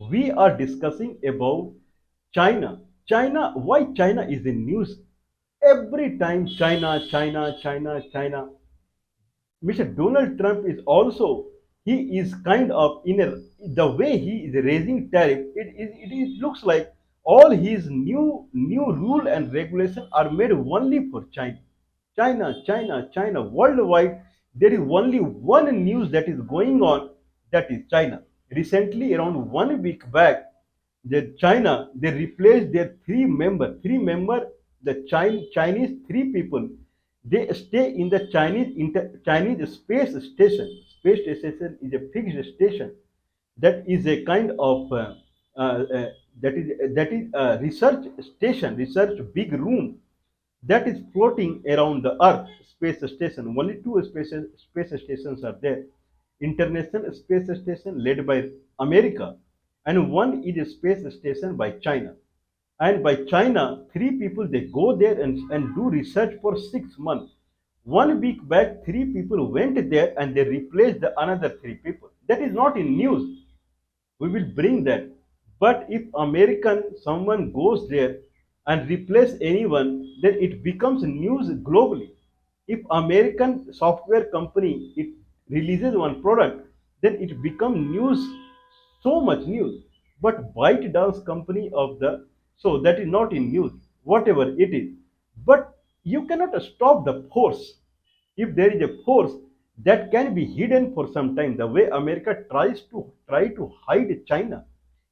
We are discussing about China. China, why China is in news? Every time China, China, China, China. Mr. Donald Trump is also, he is kind of in a, the way he is raising tariff, it looks like all his new rule and regulation are made only for China. China, China, China. Worldwide, there is only one news that is going on, that is China. Recently, around 1 week back, the China, they replaced their three member, the Chinese three people. They stay in the Chinese space station. Space station is a fixed station that is a kind of that is a research station, research big room that is floating around the Earth space station. Only two space stations are there. International Space Station led by America, and one is a space station by China. And by China, three people they go there and do research for 6 months. 1 week back, three people went there and they replaced the another three people. That is not in news. We will bring that. But if American someone goes there and replace anyone, then it becomes news globally. If American software company it releases one product, then it becomes news, so much news. But Byte dance company of the, so that is not in news, whatever it is. But you cannot stop the force. If there is a force that can be hidden for some time, the way America try to hide China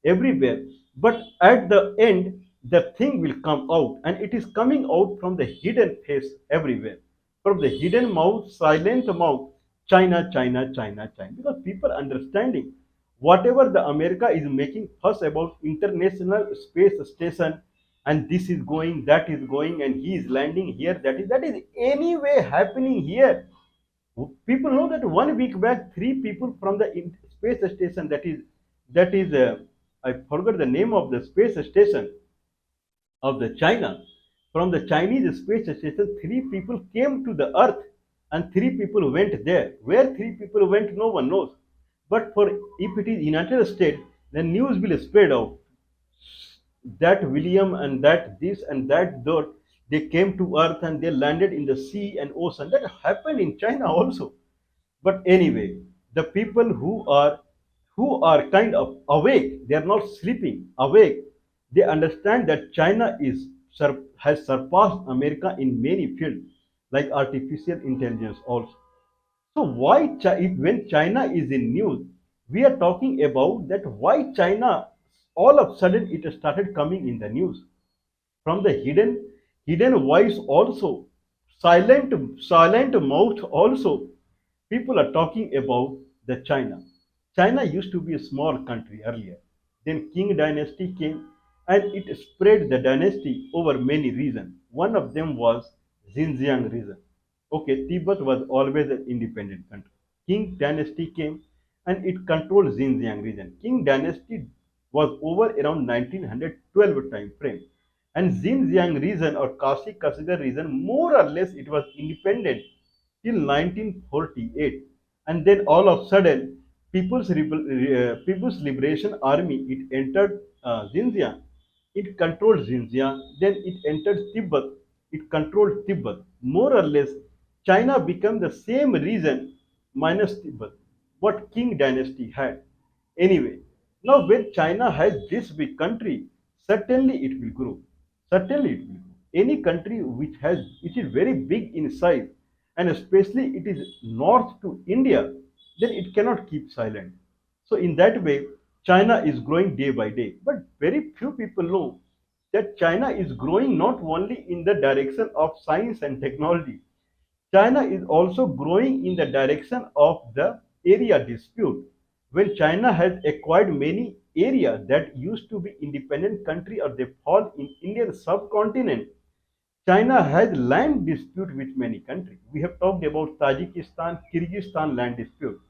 everywhere, but at the end the thing will come out, and it is coming out from the hidden face everywhere, from the hidden mouth, silent mouth. China, China, China, China, because people understanding whatever the America is making fuss about international space station, and this is going, that is going, and he is landing here, that is anyway happening here. People know that 1 week back, three people from the space station, that is I forgot the name of the space station of the China. From the Chinese space station, three people came to the Earth, and three people went there. Where three people went, no one knows. But for if it is United States, the news will spread out that William and that this and that they came to Earth and they landed in the sea and ocean. That happened in China also. But anyway, the people who are kind of awake, they are not sleeping, awake. They understand that China has surpassed America in many fields, like artificial intelligence also. So why if when China is in news, we are talking about that why China all of a sudden it started coming in the news from the hidden voice also, silent mouth also. People are talking about the China. China used to be a small country earlier. Then King dynasty came and it spread the dynasty over many regions. One of them was Xinjiang region. Okay, Tibet was always an independent country. King dynasty came and it controlled Xinjiang region. King dynasty was over around 1912 time frame. And Xinjiang region or Kashi Kasgar region, more or less, it was independent till 1948. And then all of a sudden, People's Liberation Army, it entered Xinjiang. It controlled Xinjiang. Then it entered Tibet. It controlled Tibet. More or less, China became the same region minus Tibet, what King dynasty had. Anyway, now when China has this big country, certainly it will grow. Certainly it will grow. Any country which is very big in size, and especially it is north to India, then it cannot keep silent. So in that way, China is growing day by day. But very few people know that China is growing not only in the direction of science and technology. China is also growing in the direction of the area dispute. When China has acquired many areas that used to be independent country or they fall in Indian subcontinent, China has land dispute with many countries. We have talked about Tajikistan, Kyrgyzstan land dispute.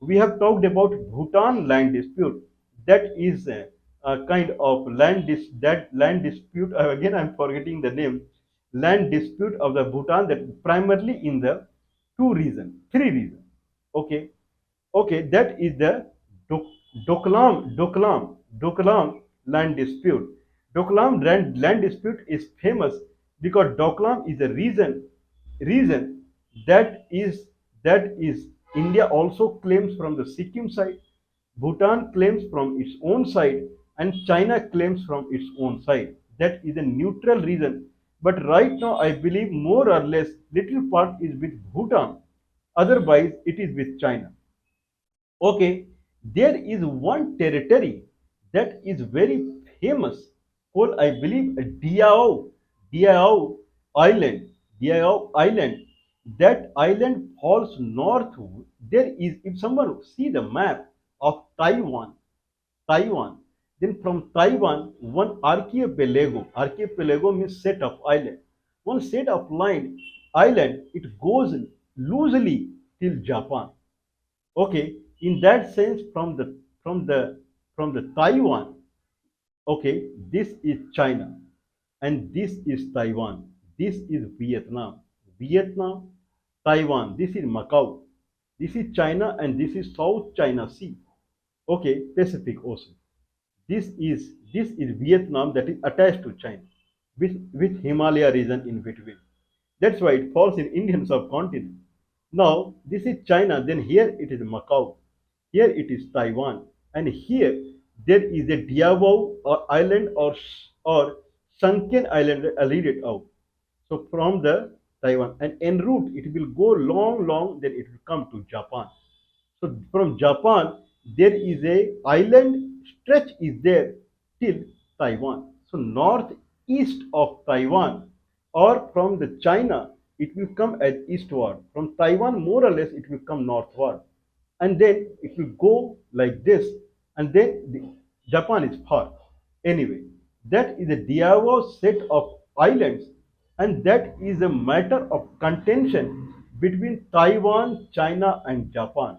We have talked about Bhutan land dispute. That is a kind of that land dispute. Again, I'm forgetting the name. Land dispute of the Bhutan, that primarily in the three reasons. Okay, okay, that is the Doklam. Doklam land dispute. Land dispute is famous because Doklam is a region that is that is India also claims from the Sikkim side, Bhutan claims from its own side, and China claims from its own side. That is a neutral region. But right now, I believe more or less little part is with Bhutan, otherwise it is with China. Okay, there is one territory that is very famous called, I believe, Diao Island. Diao Island. That island falls north. There is, if someone see the map of Taiwan, then from Taiwan, one archipelago means set of island. One set of island, it goes loosely till Japan. Okay, in that sense, from the Taiwan, okay, this is China, and this is Taiwan. This is Vietnam, Taiwan. This is Macau. This is China, and this is South China Sea. Okay, Pacific Ocean. This is Vietnam that is attached to China, with Himalaya region in between. That's why it falls in Indian subcontinent. Now this is China. Then here it is Macau. Here it is Taiwan, and here there is a Diabo or island or sunken island. I'll read it out. So from the Taiwan and en route it will go long, then it will come to Japan. So from Japan, there is a island stretch is there till Taiwan. So northeast of Taiwan or from the China, it will come as eastward. From Taiwan, more or less, it will come northward. And then it will go like this. And then Japan is far. Anyway, that is a Diavo set of islands. And that is a matter of contention between Taiwan, China, and Japan.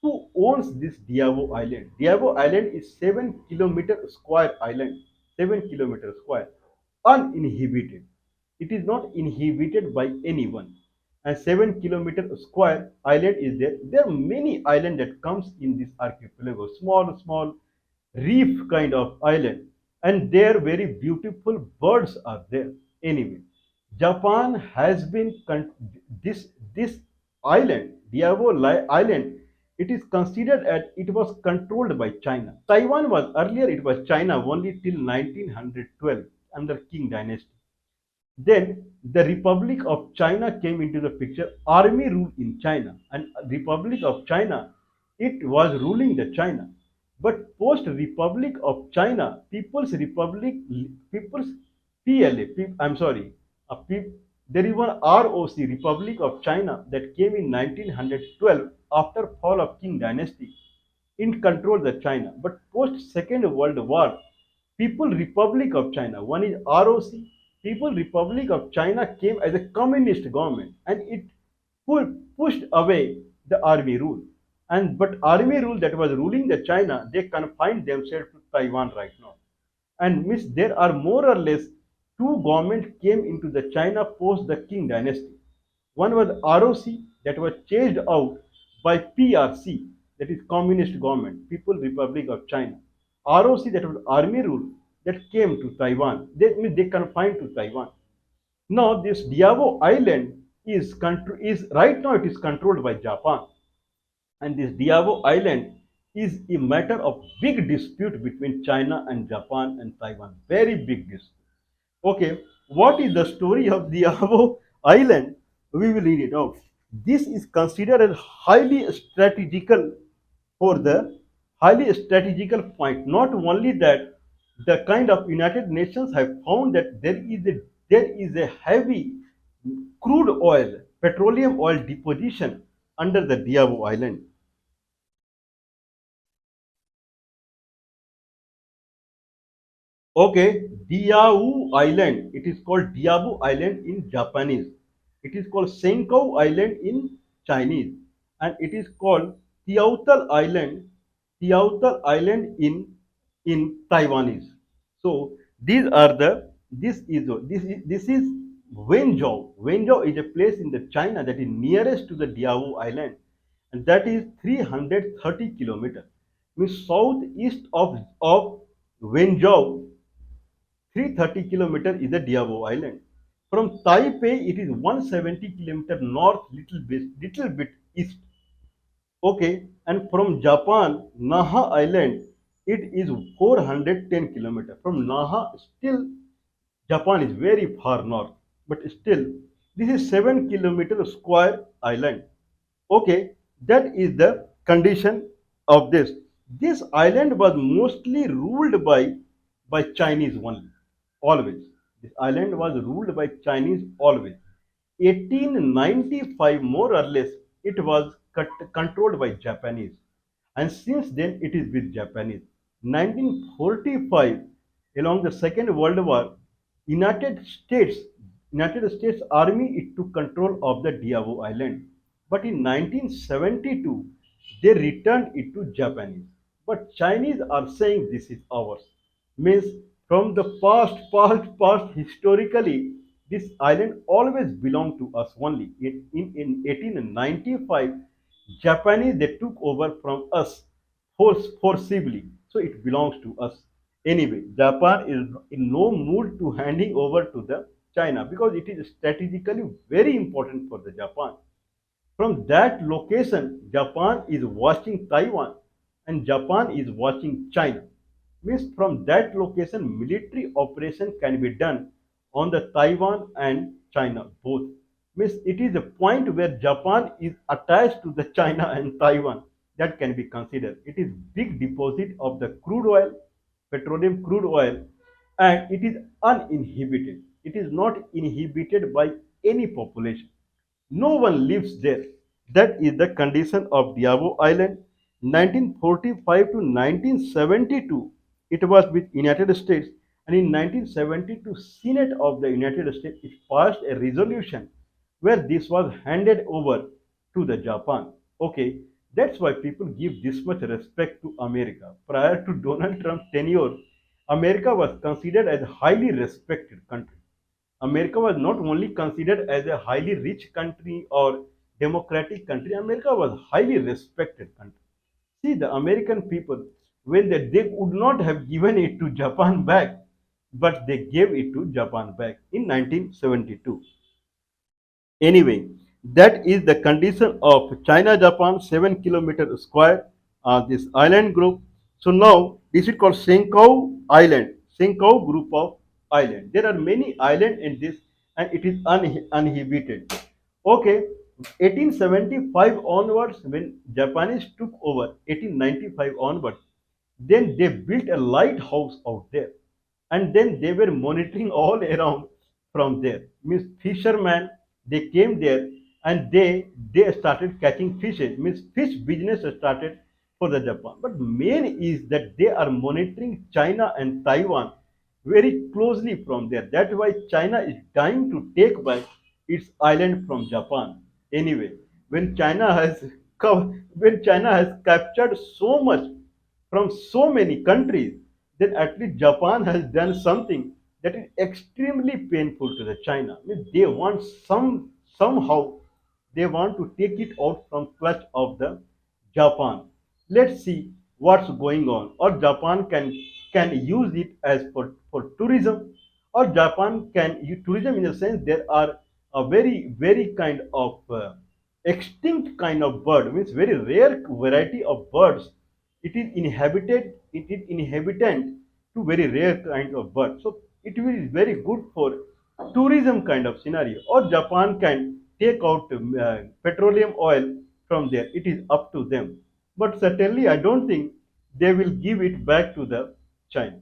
Who owns this Diabo Island? Diabo Island is 7 kilometer square island, 7 kilometer square, uninhabited. It is not inhabited by anyone. And 7 kilometer square island is there. There are many islands that comes in this archipelago, small reef kind of island, and there very beautiful birds are there. Anyway, Japan has been this island, Island. It is considered as it was controlled by China. Taiwan was earlier it was China only till 1912 under Qing dynasty. Then the Republic of China came into the picture. Army rule in China, and Republic of China, it was ruling the China. But post Republic of China, People's PLA, I'm sorry, there is one ROC, Republic of China, that came in 1912 after fall of Qing dynasty in control the China. But post Second World War, People Republic of China, one is ROC, People Republic of China came as a communist government, and it pushed away the army rule. And but army rule that was ruling the China, they confined themselves to Taiwan right now. And means there are more or less two governments came into the China post the Qing dynasty. One was ROC that was chased out by PRC, that is Communist Government, People Republic of China. ROC that was army rule that came to Taiwan. They confined to Taiwan. Now this Diabo Island is right now it is controlled by Japan, and this Diabo Island is a matter of big dispute between China and Japan and Taiwan. Very big dispute. Okay, what is the story of Diabo Island? We will read it out. This is considered as highly strategical point. Not only that, the kind of United Nations have found that there is a heavy crude oil, petroleum oil deposition under the Diabo Island. Okay, Diaoyu Island. It is called Diabu Island in Japanese. It is called Senkaku Island in Chinese, and it is called Tiautal Island, Tiautal Island in Taiwanese. So these are the this is Wenzhou. Wenzhou is a place in the China that is nearest to the Diaoyu Island, and that is 330 kilometers. means southeast of Wenzhou, 330 kilometers is the Diabo Island. From Taipei, it is 170 kilometers north, little bit east. Okay, and from Japan, Naha Island, it is 410 kilometers. From Naha, still Japan is very far north, but still, this is 7 kilometer square island. Okay, that is the condition of this. This island was mostly ruled by Chinese only, always. This island was ruled by Chinese always. 1895, more or less, it was controlled by Japanese, and since then it is with Japanese. 1945, along the Second World War, United States United States Army it took control of the Diavo Island, but in 1972 they returned it to Japanese. But Chinese are saying this is ours. Means from the past historically, this island always belonged to us only. In 1895, Japanese they took over from us forcibly, so it belongs to us. Anyway, Japan is in no mood to handing over to the China because it is strategically very important for the Japan. From that location, Japan is watching Taiwan and Japan is watching China. Means from that location, military operation can be done on the Taiwan and China both. Means it is a point where Japan is attached to the China and Taiwan. That can be considered. It is big deposit of the crude oil, petroleum crude oil, and it is uninhibited. It is not inhibited by any population. No one lives there. That is the condition of Diabo Island. 1945 to 1972, it was with United States, and in 1972, Senate of the United States it passed a resolution where this was handed over to the Japan. Okay, that's why people give this much respect to America. Prior to Donald Trump's tenure, America was considered as a highly respected country. America was not only considered as a highly rich country or democratic country, America was highly respected country. See the American people, when they would not have given it to Japan back, but they gave it to Japan back in 1972. Anyway, that is the condition of China-Japan 7 kilometer square, this island group. So now this is called Senkaku Island, Senkaku group of island. There are many islands in this and it is uninhabited. Okay, 1875 onwards when Japanese took over, 1895 onwards, then they built a lighthouse out there and then they were monitoring all around from there. Means fishermen they came there and they started catching fishes. Means fish business started for the Japan. But main is that they are monitoring China and Taiwan very closely from there. That's why China is trying to take back its island from Japan. Anyway, when China has when China has captured so much from so many countries, then at least Japan has done something that is extremely painful to the China. I mean, they want somehow they want to take it out from clutch of the Japan. Let's see what's going on. Or Japan can use it as for tourism, or Japan can use tourism in the sense there are a very kind of extinct kind of bird, means very rare variety of birds. It is inhabitant to very rare kind of bird. So it will be very good for tourism kind of scenario. Or Japan can take out petroleum oil from there. It is up to them. But certainly, I don't think they will give it back to the China.